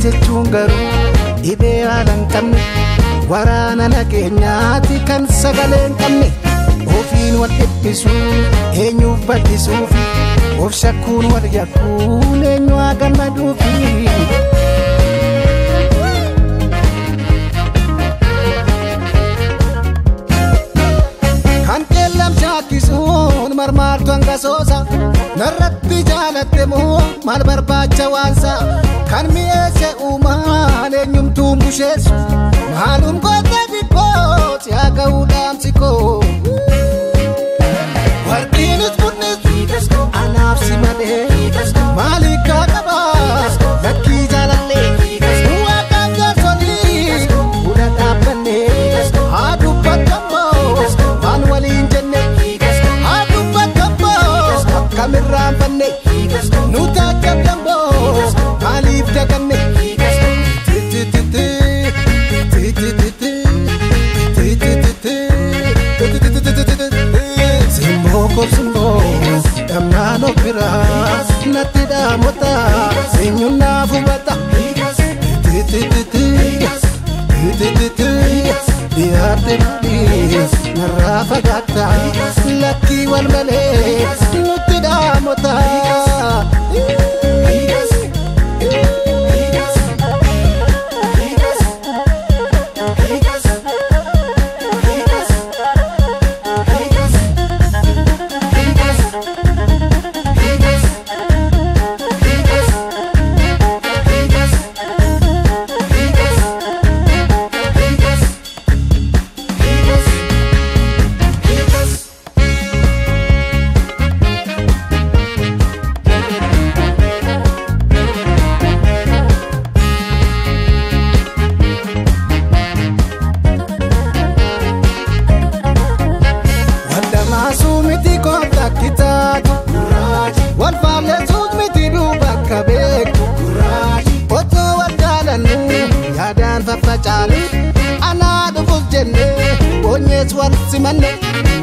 jechuun garuu dhibee haala hin qabne waraana nageenyaati kan sagalee hin qabne ofiin wal dhiphisuu eenyuuf bal'isuufi of shakkuun wal yakkuun eenyu haa gammaduufi. Kisuun marmartu angasosa narratti jaalatte moo maal barbaacha waansa kan mi'eesse uumaan eenyumtuu busheessu maalum goota dhibboo si haa ga'uu dhaamsi koo warqiinis bunnis anaaf si malee maalii kaa qabaa lakkii jaalallee waaqaan jaarsolii fuula dhaabbannee haa dubbatammoo waan waliin jenne kamirraan fanne nuta jablambo maalif daganne simbo kopsimbo damnaan ofira natti dhaamota eenyunaaf hubata dhiyaate malee narraa fagaata lakkii wal malee nutti dhaamota.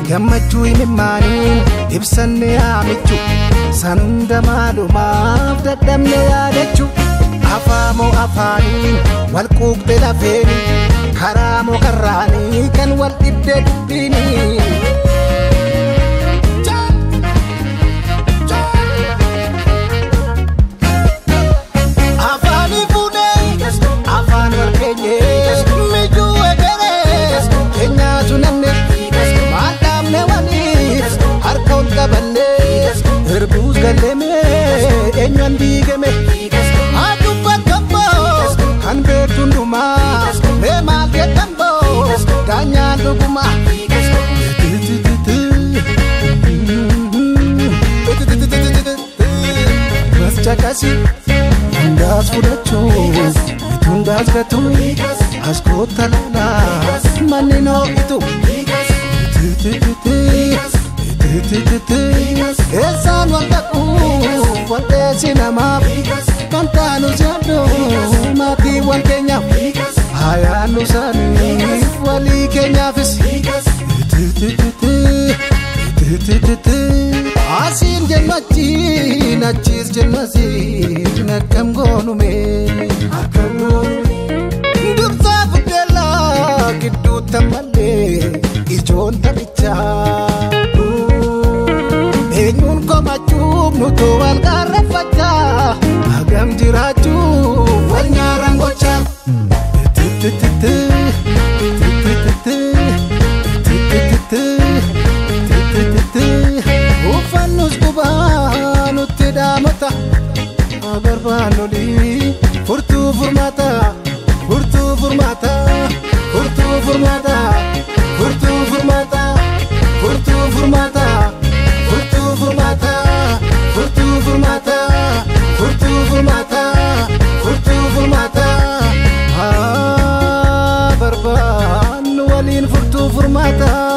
Gammachuu himimmaaniin ibsanne haamichu sanunda maalumaaf dadhabne yaadachu afaamoo afaaniin wal quuqxe lafeeni karaamoo karraanii kan wal dhibde dubbiini. Afaanii fuudhee afaan wal keenyee mijuu egeree keenyaatu namne Erbus galeme, enyan digeme, adupat kambo, kan bertunduma, memal getambo, ganyan luguma. Mas cakasi, indas fudacho, itundas gatu, askota lala, manino itu. Esan wataku watesi nama kantanu jado mati wal Kenya hayanu sani wali Kenya fis asin jennati nachis jennasi nakam gonume dubsa fudela kiddu tamalle ijon tabicha eenyuun komachuu nutu wal garreeffachaa hagam jiraachuu wal nyaaraan gochaa. Uffannus gubaa nutti dhaamata agarbaan olii furtuu furmaata furtuu furmaata furtuu furmaata furtuu furmaata furtuu furmaata. Furmata, furtu furmata, furtu furmata, furtu furmata. Ah, barban walin furtu furmata.